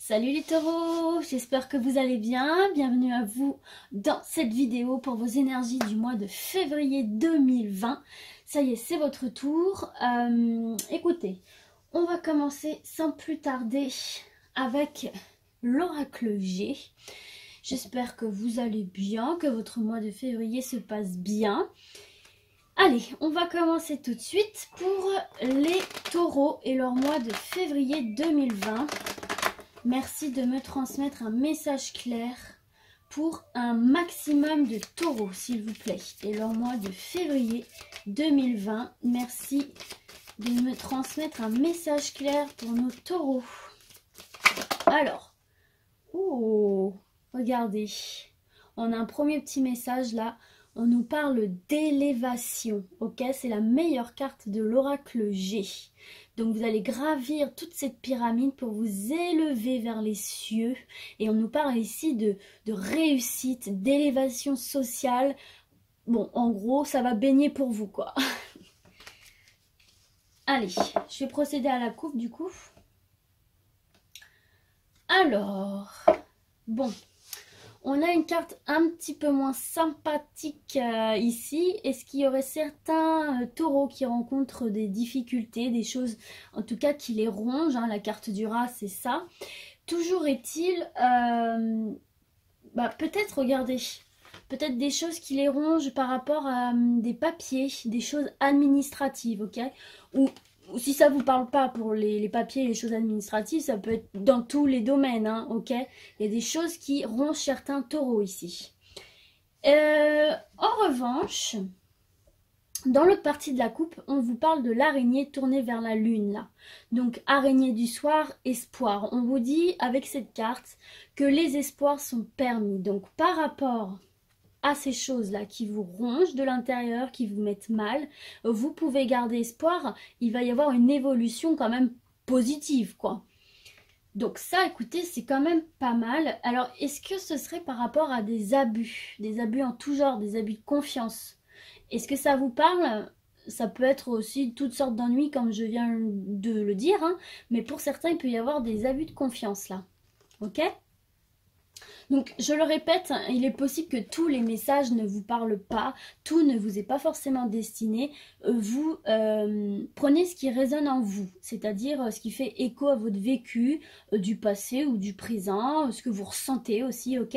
Salut les taureaux, j'espère que vous allez bien. Bienvenue à vous dans cette vidéo pour vos énergies du mois de février 2020. Ça y est, c'est votre tour. Écoutez, on va commencer sans plus tarder avec l'oracle G. J'espère que vous allez bien, que votre mois de février se passe bien. Allez, on va commencer tout de suite pour les taureaux et leur mois de février 2020. Merci de me transmettre un message clair pour un maximum de taureaux, s'il vous plaît. Et leur mois de février 2020, merci de me transmettre un message clair pour nos taureaux. Alors, regardez, on a un premier petit message là. On nous parle d'élévation, ok? C'est la meilleure carte de l'oracle G. Donc vous allez gravir toute cette pyramide pour vous élever vers les cieux. Et on nous parle ici de réussite, d'élévation sociale. Bon, en gros, ça va baigner pour vous, quoi. Allez, je vais procéder à la coupe, du coup. Alors, bon... On a une carte un petit peu moins sympathique ici. Est-ce qu'il y aurait certains taureaux qui rencontrent des difficultés, des choses en tout cas qui les rongent, hein, la carte du rat c'est ça. Toujours est-il, peut-être, regardez, peut-être des choses qui les rongent par rapport à des papiers, des choses administratives, ok? Ou si ça vous parle pas pour les papiers et les choses administratives, ça peut être dans tous les domaines, hein, ok? Il y a des choses qui rongent certains taureaux ici. En revanche, dans l'autre partie de la coupe, on vous parle de l'araignée tournée vers la lune, là. Donc, araignée du soir, espoir. On vous dit, avec cette carte, que les espoirs sont permis. Donc, par rapport à ces choses-là qui vous rongent de l'intérieur, qui vous mettent mal, vous pouvez garder espoir, il va y avoir une évolution quand même positive, quoi. Donc ça, écoutez, c'est quand même pas mal. Alors, est-ce que ce serait par rapport à des abus en tout genre, des abus de confiance? Est-ce que ça vous parle? Ça peut être aussi toutes sortes d'ennuis, comme je viens de le dire, hein, mais pour certains, il peut y avoir des abus de confiance, là. Ok ? Donc, je le répète, il est possible que tous les messages ne vous parlent pas, tout ne vous est pas forcément destiné. Vous prenez ce qui résonne en vous, c'est-à-dire ce qui fait écho à votre vécu du passé ou du présent, ce que vous ressentez aussi, ok?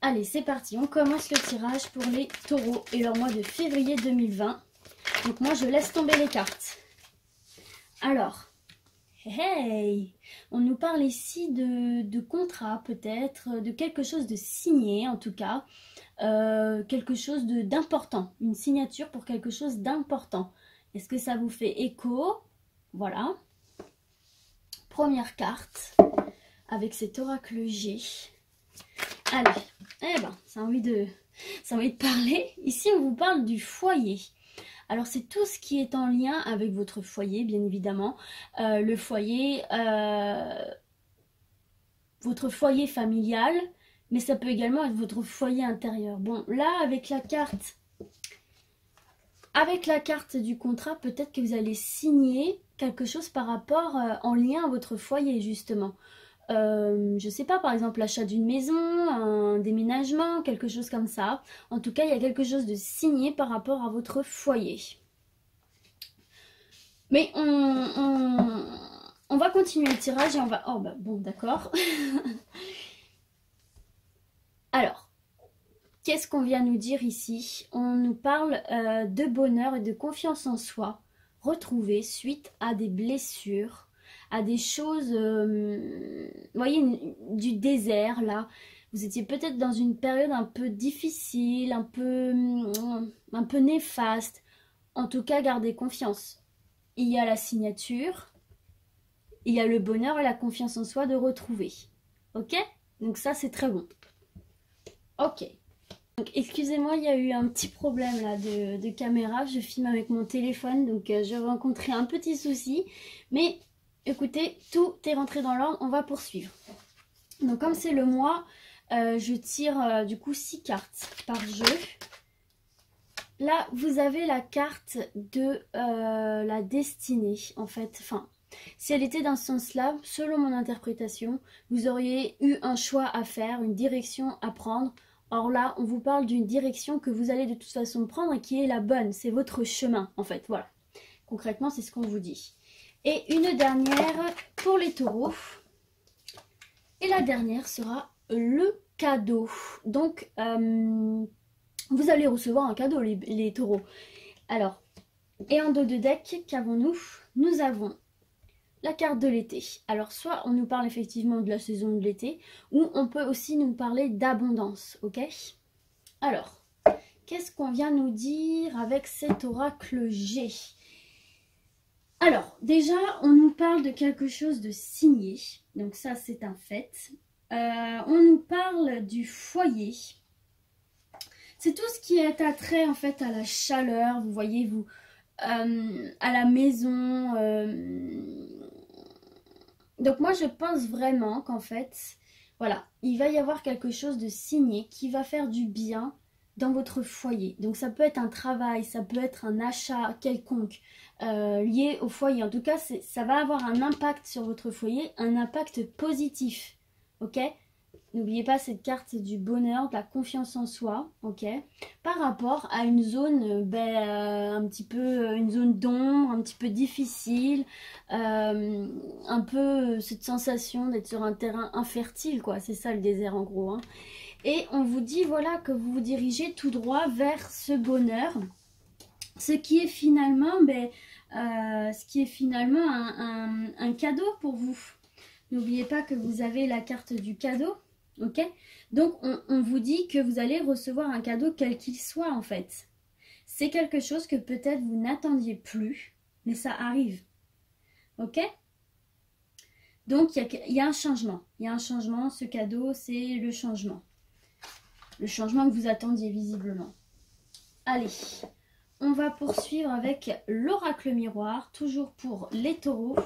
Allez, c'est parti, on commence le tirage pour les taureaux et leur mois de février 2020. Donc moi, je laisse tomber les cartes. Alors... Hey, on nous parle ici de contrat peut-être, de quelque chose de signé en tout cas, quelque chose d'important, une signature pour quelque chose d'important. Est-ce que ça vous fait écho? Voilà. Première carte avec cet oracle G. Allez, ça a envie de parler. Ici, on vous parle du foyer. Alors, c'est tout ce qui est en lien avec votre foyer, bien évidemment. Le foyer, votre foyer familial, mais ça peut également être votre foyer intérieur. Bon, là, avec la carte du contrat, peut-être que vous allez signer quelque chose par rapport en lien à votre foyer, justement. Je sais pas, par exemple l'achat d'une maison, un déménagement, quelque chose comme ça. En tout cas, il y a quelque chose de signé par rapport à votre foyer. Mais on va continuer le tirage et on va... Oh bah bon, d'accord. Alors, qu'est-ce qu'on vient nous dire ici? On nous parle de bonheur et de confiance en soi retrouvée suite à des blessures, à des choses, vous voyez, du désert, là. Vous étiez peut-être dans une période un peu difficile, un peu néfaste. En tout cas, gardez confiance. Il y a la signature, il y a le bonheur et la confiance en soi de retrouver. Ok? Donc ça, c'est très bon. Ok. Donc, excusez-moi, il y a eu un petit problème là de caméra. Je filme avec mon téléphone, donc j'ai rencontré un petit souci. Mais... écoutez, tout est rentré dans l'ordre, on va poursuivre. Donc comme c'est le mois, je tire du coup 6 cartes par jeu. Là, vous avez la carte de la destinée, en fait. Enfin, Si elle était dans ce sens-là, selon mon interprétation, vous auriez eu un choix à faire, une direction à prendre. Or là, on vous parle d'une direction que vous allez de toute façon prendre et qui est la bonne. C'est votre chemin, en fait. Voilà. Concrètement, c'est ce qu'on vous dit. Et une dernière pour les taureaux. Et la dernière sera le cadeau. Donc, vous allez recevoir un cadeau, les taureaux. Alors, et en dos de deck, qu'avons-nous? Nous avons la carte de l'été. Alors, soit on nous parle effectivement de la saison de l'été, ou on peut aussi nous parler d'abondance, ok? Alors, qu'est-ce qu'on vient nous dire avec cet oracle G? Alors, déjà, on nous parle de quelque chose de signé. Donc ça, c'est un fait. On nous parle du foyer. C'est tout ce qui est attrait, en fait, à la chaleur. Vous voyez, vous, à la maison. Donc moi, je pense vraiment qu'en fait, voilà, il va y avoir quelque chose de signé qui va faire du bien dans votre foyer. Donc ça peut être un travail, ça peut être un achat quelconque lié au foyer. En tout cas, ça va avoir un impact sur votre foyer, un impact positif. Ok? N'oubliez pas cette carte du bonheur, de la confiance en soi, ok? Par rapport à une zone, un petit peu, une zone d'ombre, un petit peu difficile, un peu cette sensation d'être sur un terrain infertile, quoi. C'est ça le désert en gros, hein. Et on vous dit, voilà, que vous vous dirigez tout droit vers ce bonheur, ce qui est finalement, un cadeau pour vous. N'oubliez pas que vous avez la carte du cadeau. Ok, donc on vous dit que vous allez recevoir un cadeau quel qu'il soit en fait. C'est quelque chose que peut-être vous n'attendiez plus, mais ça arrive. Ok, donc il y a un changement. Il y a un changement, ce cadeau c'est le changement. Le changement que vous attendiez visiblement. Allez, on va poursuivre avec l'oracle miroir, toujours pour les taureaux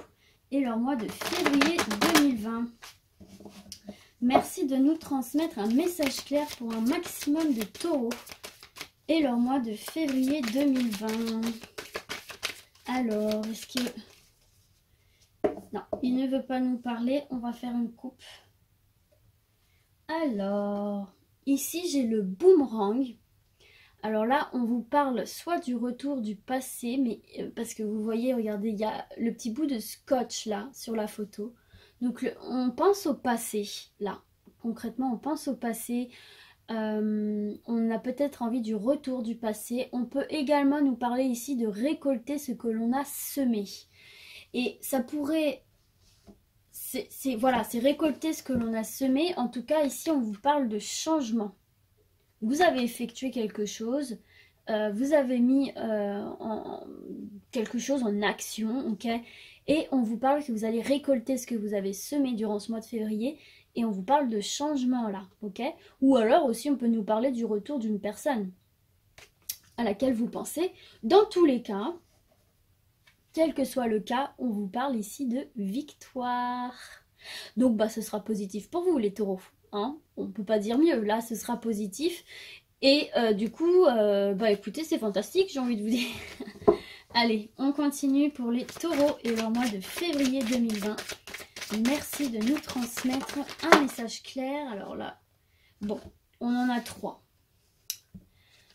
et leur mois de février 2020. Merci de nous transmettre un message clair pour un maximum de taureaux et leur mois de février 2020. Alors, est-ce que... Non, il ne veut pas nous parler. On va faire une coupe. Alors, ici j'ai le boomerang. Alors là, on vous parle soit du retour du passé, mais parce que vous voyez, regardez, il y a le petit bout de scotch là sur la photo. Donc on pense au passé, là. Concrètement, on pense au passé. On a peut-être envie du retour du passé. On peut également nous parler ici de récolter ce que l'on a semé. Et ça pourrait... Voilà, c'est récolter ce que l'on a semé. En tout cas, ici, on vous parle de changement. Vous avez effectué quelque chose. Vous avez mis quelque chose en action, ok? Et on vous parle que vous allez récolter ce que vous avez semé durant ce mois de février. Et on vous parle de changement là, ok? Ou alors aussi on peut nous parler du retour d'une personne à laquelle vous pensez. Dans tous les cas, quel que soit le cas, on vous parle ici de victoire. Donc ce sera positif pour vous les taureaux, hein? On ne peut pas dire mieux, là ce sera positif. Et du coup, écoutez, c'est fantastique, j'ai envie de vous dire. Allez, on continue pour les taureaux et leur mois de février 2020. Merci de nous transmettre un message clair. Alors là, bon, on en a 3.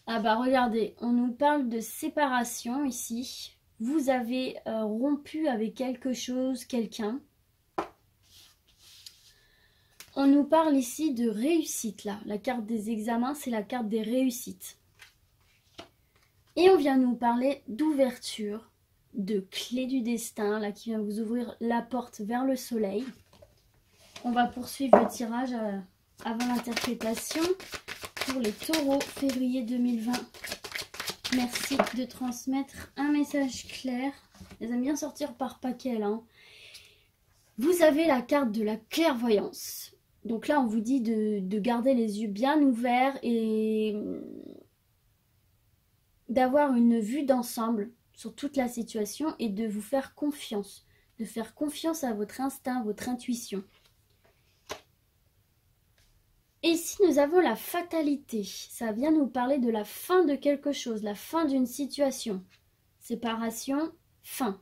Ah regardez, on nous parle de séparation ici. Vous avez rompu avec quelque chose, quelqu'un. On nous parle ici de réussite là. La carte des examens, c'est la carte des réussites. Et on vient nous parler d'ouverture, de clé du destin, là qui vient vous ouvrir la porte vers le soleil. On va poursuivre le tirage avant l'interprétation pour les taureaux février 2020. Merci de transmettre un message clair. Elles aiment bien sortir par paquet là. Hein. Vous avez la carte de la clairvoyance. Donc là on vous dit de garder les yeux bien ouverts et d'avoir une vue d'ensemble sur toute la situation et de vous faire confiance. De faire confiance à votre instinct, votre intuition. Et ici, nous avons la fatalité. Ça vient nous parler de la fin de quelque chose, la fin d'une situation. Séparation, fin.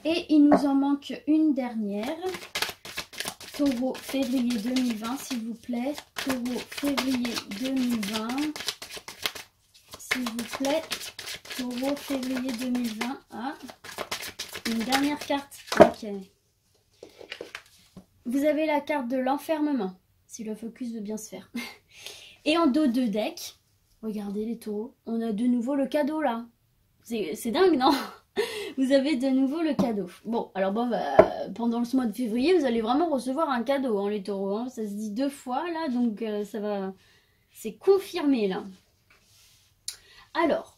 Et il nous en manque une dernière. Taureau, février 2020, s'il vous plaît. Taureau, février 2020. S'il vous plaît. Taureau, février 2020. Ah, une dernière carte. Ok. Vous avez la carte de l'enfermement, si le focus veut bien se faire. Et en dos de deck, regardez les taureaux, on a de nouveau le cadeau là. C'est dingue, non? Vous avez de nouveau le cadeau. Bon, alors bon, pendant ce mois de février, vous allez vraiment recevoir un cadeau, hein, les taureaux. Hein. Ça se dit 2 fois là, donc ça va... C'est confirmé là. Alors,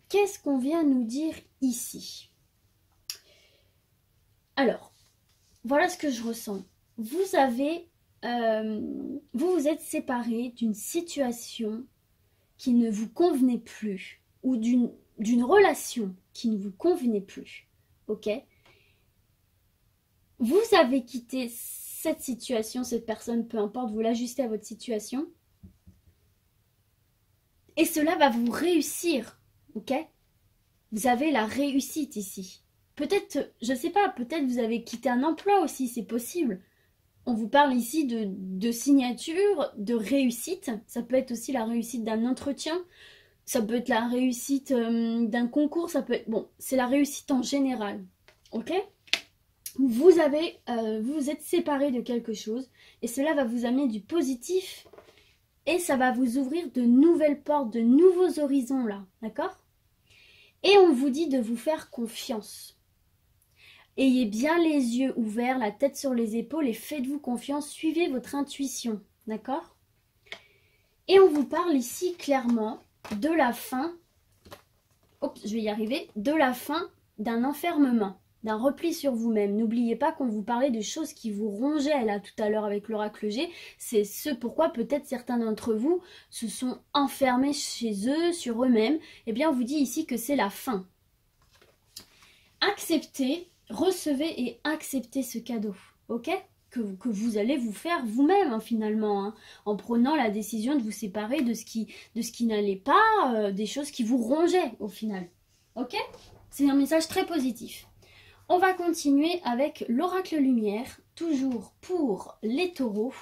qu'est-ce qu'on vient nous dire ici? Alors, voilà ce que je ressens. Vous avez... vous êtes séparés d'une situation qui ne vous convenait plus ou d'une relation qui ne vous convenait plus, ok? Vous avez quitté cette situation, cette personne, peu importe, vous l'ajustez à votre situation et cela va vous réussir, ok? Vous avez la réussite ici. Peut-être, je sais pas, peut-être vous avez quitté un emploi aussi, c'est possible. On vous parle ici de signature, de réussite. Ça peut être aussi la réussite d'un entretien. Ça peut être la réussite d'un concours. Ça peut être... Bon, c'est la réussite en général. Ok? Vous vous êtes séparés de quelque chose. Et cela va vous amener du positif. Et ça va vous ouvrir de nouvelles portes, de nouveaux horizons là. D'accord? Et on vous dit de vous faire confiance. Ayez bien les yeux ouverts, la tête sur les épaules et faites-vous confiance, suivez votre intuition, d'accord? Et on vous parle ici clairement de la fin, oups, je vais y arriver, de la fin d'un enfermement, d'un repli sur vous-même. N'oubliez pas qu'on vous parlait de choses qui vous rongeaient là tout à l'heure avec l'oracle G. C'est ce pourquoi peut-être certains d'entre vous se sont enfermés chez eux, sur eux-mêmes. Eh bien, on vous dit ici que c'est la fin. Acceptez. Recevez et acceptez ce cadeau, ok? Que vous allez vous faire vous-même, hein, finalement, hein, en prenant la décision de vous séparer de ce qui n'allait pas, des choses qui vous rongeaient, au final. Ok? C'est un message très positif. On va continuer avec l'oracle lumière, toujours pour les taureaux,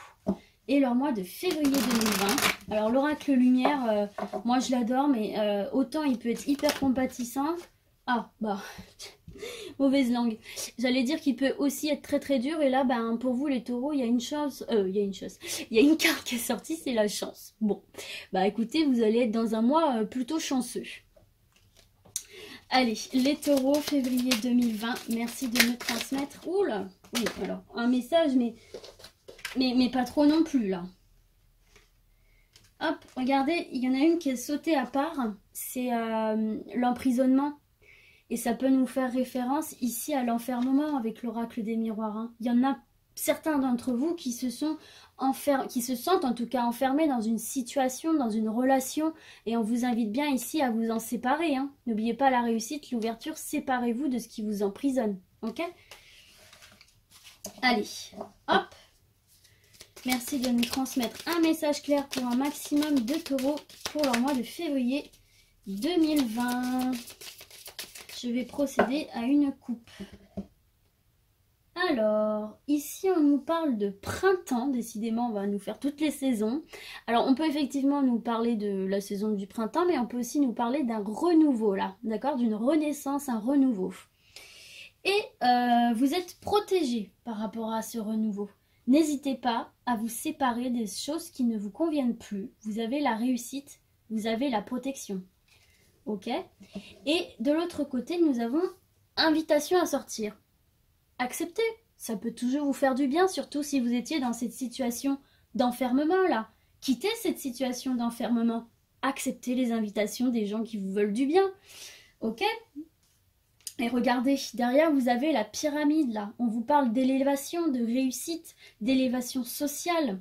et leur mois de février 2020. Alors, l'oracle lumière, moi je l'adore, mais autant il peut être hyper compatissant. Ah, bah... Mauvaise langue. J'allais dire qu'il peut aussi être très très dur. Et là, ben, pour vous les taureaux, il y a une chance. Il y a une chose. Il y a une carte qui est sortie, c'est la chance. Bon, bah écoutez, vous allez être dans un mois plutôt chanceux. Allez, les taureaux, février 2020. Merci de me transmettre. Oula, oui, alors, un message, mais pas trop non plus, là. Hop, regardez, il y en a une qui est sautée à part. C'est l'emprisonnement. Et ça peut nous faire référence ici à l'enfermement avec l'oracle des miroirs. Hein. Il y en a certains d'entre vous qui se sentent en tout cas enfermés dans une situation, dans une relation. Et on vous invite bien ici à vous en séparer. Hein. N'oubliez pas la réussite, l'ouverture. Séparez-vous de ce qui vous emprisonne. Ok? Allez, hop. Merci de nous transmettre un message clair pour un maximum de taureaux pour leur mois de février 2020. Je vais procéder à une coupe. Alors, ici on nous parle de printemps. Décidément, on va nous faire toutes les saisons. Alors, on peut effectivement nous parler de la saison du printemps, mais on peut aussi nous parler d'un renouveau, là. D'accord? D'une renaissance, un renouveau. Et vous êtes protégés par rapport à ce renouveau. N'hésitez pas à vous séparer des choses qui ne vous conviennent plus. Vous avez la réussite, vous avez la protection. Ok? Et de l'autre côté, nous avons invitation à sortir. Acceptez, ça peut toujours vous faire du bien, surtout si vous étiez dans cette situation d'enfermement là. Quittez cette situation d'enfermement. Acceptez les invitations des gens qui vous veulent du bien. Ok? Et regardez, derrière vous avez la pyramide là. On vous parle d'élévation, de réussite, d'élévation sociale.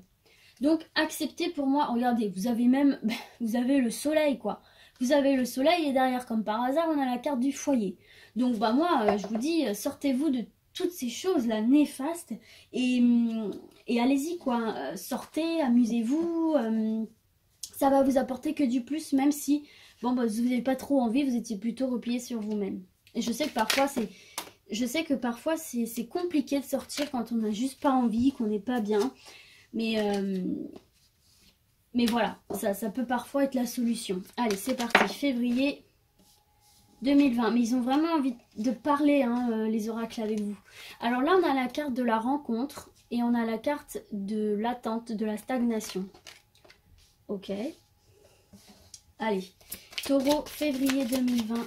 Donc acceptez pour moi, regardez, vous avez le soleil quoi. Vous avez le soleil et derrière, comme par hasard, on a la carte du foyer. Donc, bah moi, je vous dis, sortez-vous de toutes ces choses-là néfastes et allez-y, quoi. Sortez, amusez-vous. Ça va vous apporter que du plus, même si, bon, bah, vous n'avez pas trop envie, vous étiez plutôt replié sur vous-même. Et je sais que parfois, je sais que parfois c'est compliqué de sortir quand on n'a juste pas envie, qu'on n'est pas bien. Mais voilà, ça peut parfois être la solution. Allez, c'est parti, février 2020. Mais ils ont vraiment envie de parler, hein, les oracles avec vous. Alors là, on a la carte de la rencontre et on a la carte de l'attente, de la stagnation. Ok. Allez, Taureau, février 2020.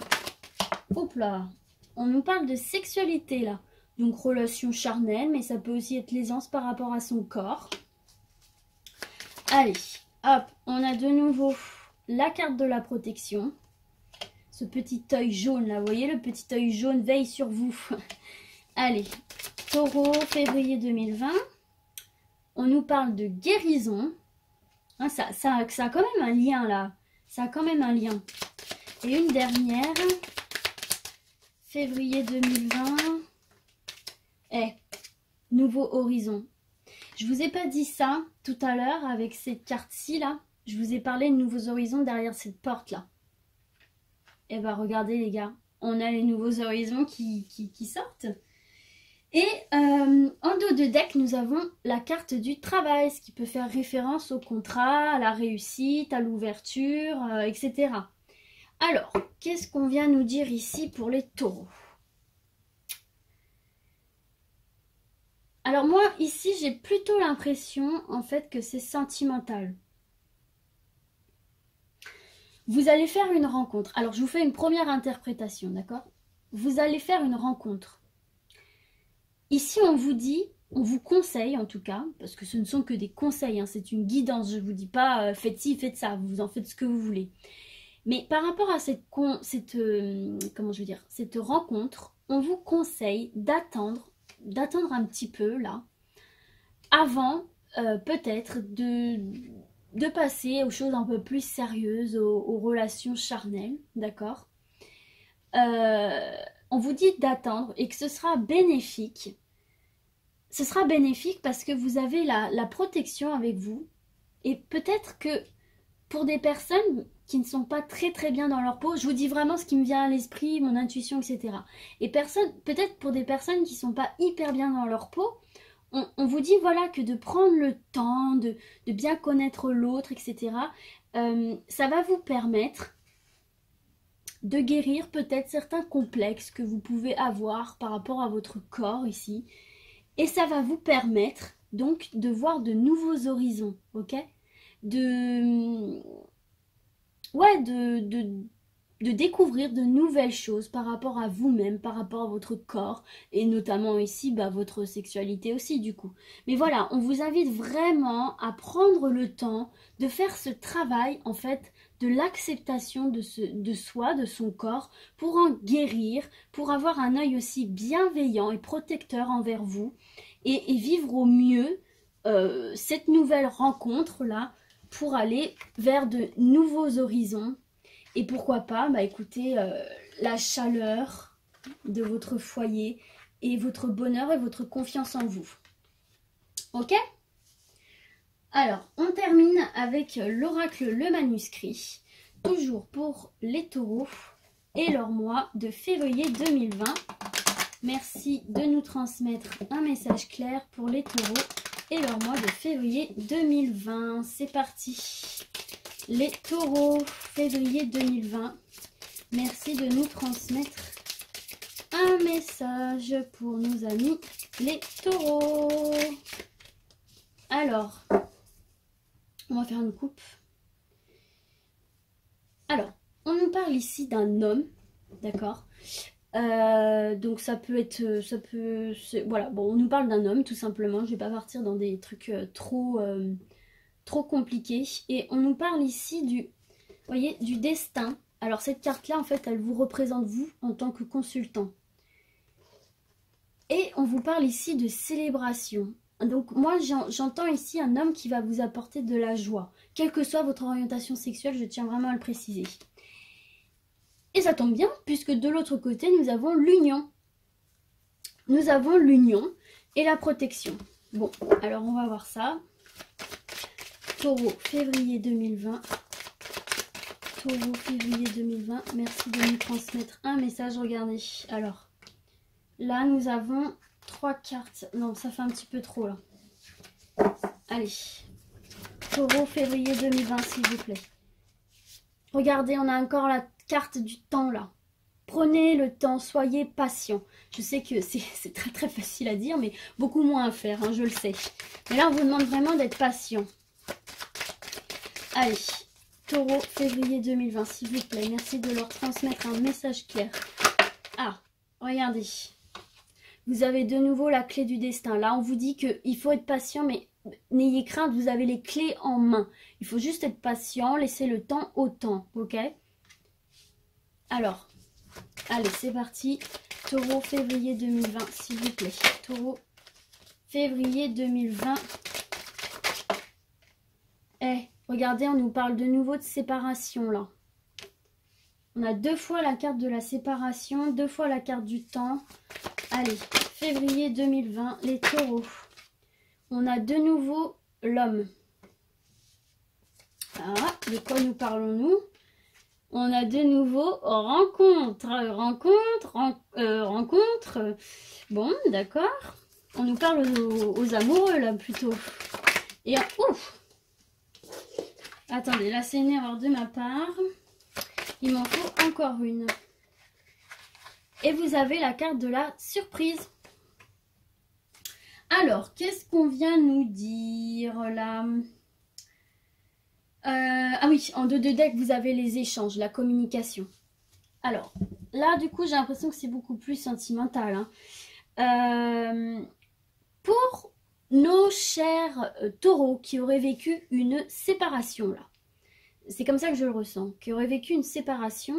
Hop là, on nous parle de sexualité là. Donc relation charnelle, mais ça peut aussi être l'aisance par rapport à son corps. Allez, hop, on a de nouveau la carte de la protection. Ce petit œil jaune là, vous voyez le petit œil jaune veille sur vous. Allez, Taureau, février 2020. On nous parle de guérison. Hein, ça a quand même un lien là. Ça a quand même un lien. Et une dernière, février 2020. Nouveau horizon. Je vous ai pas dit ça tout à l'heure avec cette carte-ci là. Je vous ai parlé de nouveaux horizons derrière cette porte là. Et bah regardez les gars, on a les nouveaux horizons qui sortent. Et en dos de deck, nous avons la carte du travail, ce qui peut faire référence au contrat, à la réussite, à l'ouverture, etc. Alors, qu'est-ce qu'on vient nous dire ici pour les taureaux? Alors moi, ici, j'ai plutôt l'impression, en fait, que c'est sentimental. Vous allez faire une rencontre. Alors, je vous fais une première interprétation, d'accord? Vous allez faire une rencontre. Ici, on vous dit, on vous conseille en tout cas, parce que ce ne sont que des conseils, hein, c'est une guidance. Je ne vous dis pas faites ci, faites ça, vous en faites ce que vous voulez. Mais par rapport à cette rencontre, on vous conseille d'attendre un petit peu là, avant peut-être de passer aux choses un peu plus sérieuses, aux relations charnelles, d'accord? On vous dit d'attendre et que ce sera bénéfique. Ce sera bénéfique parce que vous avez la protection avec vous. Et peut-être que pour des personnes qui ne sont pas très très bien dans leur peau, je vous dis vraiment ce qui me vient à l'esprit, mon intuition, etc. Et peut-être pour des personnes qui ne sont pas hyper bien dans leur peau, on vous dit voilà que de prendre le temps, de bien connaître l'autre, etc. Ça va vous permettre de guérir peut-être certains complexes que vous pouvez avoir par rapport à votre corps ici. Et ça va vous permettre donc de voir de nouveaux horizons, ok? De découvrir de nouvelles choses par rapport à vous-même, par rapport à votre corps, et notamment ici, votre sexualité aussi du coup. Mais voilà, on vous invite vraiment à prendre le temps de faire ce travail, en fait, de l'acceptation de soi, de son corps, pour en guérir, pour avoir un œil aussi bienveillant et protecteur envers vous, et vivre au mieux cette nouvelle rencontre-là, pour aller vers de nouveaux horizons. Et pourquoi pas, écoutez, la chaleur de votre foyer et votre bonheur et votre confiance en vous. Ok? Alors, on termine avec l'oracle Le Manuscrit, toujours pour les taureaux et leur mois de février 2020. Merci de nous transmettre un message clair pour les taureaux et leur mois de février 2020. C'est parti! Les taureaux, février 2020. Merci de nous transmettre un message pour nos amis les taureaux. Alors, on va faire une coupe. Alors, on nous parle ici d'un homme, d'accord? Donc ça peut être, voilà, bon, on nous parle d'un homme tout simplement. Je vais pas partir dans des trucs trop compliqués. Et on nous parle ici vous voyez, du destin. Alors cette carte-là, en fait, elle vous représente vous en tant que consultant. Et on vous parle ici de célébration. Donc moi, j'entends ici un homme qui va vous apporter de la joie. Quelle que soit votre orientation sexuelle, je tiens vraiment à le préciser. Et ça tombe bien, puisque de l'autre côté, nous avons l'union. Nous avons l'union et la protection. Bon, alors on va voir ça. Taureau, février 2020. Taureau, février 2020. Merci de nous transmettre un message. Regardez. Alors, Là, nous avons 3 cartes. Non, ça fait un petit peu trop, là. Allez. Taureau, février 2020, s'il vous plaît. Regardez, on a encore la carte du temps, là. Prenez le temps, soyez patient. Je sais que c'est très très facile à dire, mais beaucoup moins à faire, hein, je le sais. Mais là, on vous demande vraiment d'être patient. Allez, Taureau, février 2020, s'il vous plaît. Merci de leur transmettre un message clair. Ah, regardez. Vous avez de nouveau la clé du destin. Là, on vous dit qu'il faut être patient, mais n'ayez crainte, vous avez les clés en main. Il faut juste être patient, laisser le temps au temps, ok? Alors, allez, c'est parti. Taureau, février 2020, s'il vous plaît. Taureau, février 2020. Regardez, on nous parle de nouveau de séparation, là. On a 2 fois la carte de la séparation, 2 fois la carte du temps. Allez, février 2020, les taureaux. On a de nouveau l'homme. Ah, de quoi nous parlons-nous? On a de nouveau rencontre. Rencontre. Bon, d'accord. On nous parle aux amoureux, là, plutôt. Et ouf! Attendez, là, c'est une erreur de ma part. Il m'en faut encore une. Et vous avez la carte de la surprise. Alors, qu'est-ce qu'on vient nous dire là? Ah oui, en 2 decks, vous avez les échanges, la communication. Alors, là, du coup, j'ai l'impression que c'est beaucoup plus sentimental. Hein. Pour nos chers taureaux qui auraient vécu une séparation, là. C'est comme ça que je le ressens. Qui auraient vécu une séparation,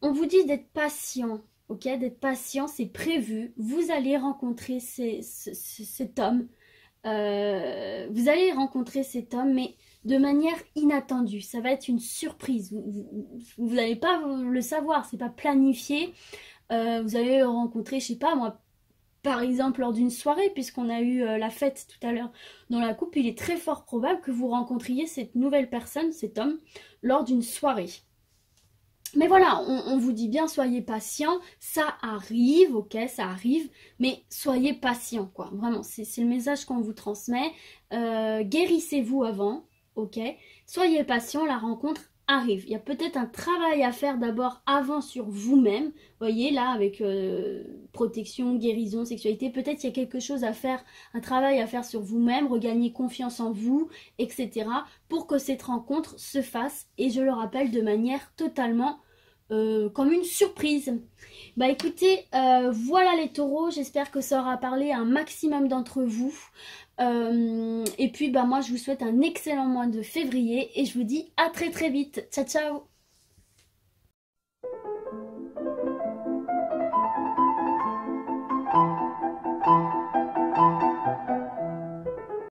on vous dit d'être patient. Ok, d'être patient, c'est prévu. Vous allez rencontrer cet homme. Vous allez rencontrer cet homme, mais de manière inattendue. Ça va être une surprise. Vous n'allez pas le savoir, c'est pas planifié. Vous allez le rencontrer, je sais pas moi, par exemple lors d'une soirée, puisqu'on a eu la fête tout à l'heure dans la coupe. Il est très fort probable que vous rencontriez cette nouvelle personne, cet homme, lors d'une soirée. Mais voilà, on vous dit bien, soyez patient, ça arrive, ok, ça arrive, mais soyez patient, quoi, vraiment, c'est le message qu'on vous transmet. Guérissez-vous avant, ok, soyez patient, la rencontre arrive. Il y a peut-être un travail à faire d'abord avant sur vous-même, vous voyez, là, avec protection, guérison, sexualité, peut-être qu'il y a quelque chose à faire, un travail à faire sur vous-même, regagner confiance en vous, etc., pour que cette rencontre se fasse, et je le rappelle, de manière totalement comme une surprise. Bah écoutez, voilà les taureaux, j'espère que ça aura parlé à un maximum d'entre vous. Et puis bah moi je vous souhaite un excellent mois de février et je vous dis à très très vite. Ciao ciao.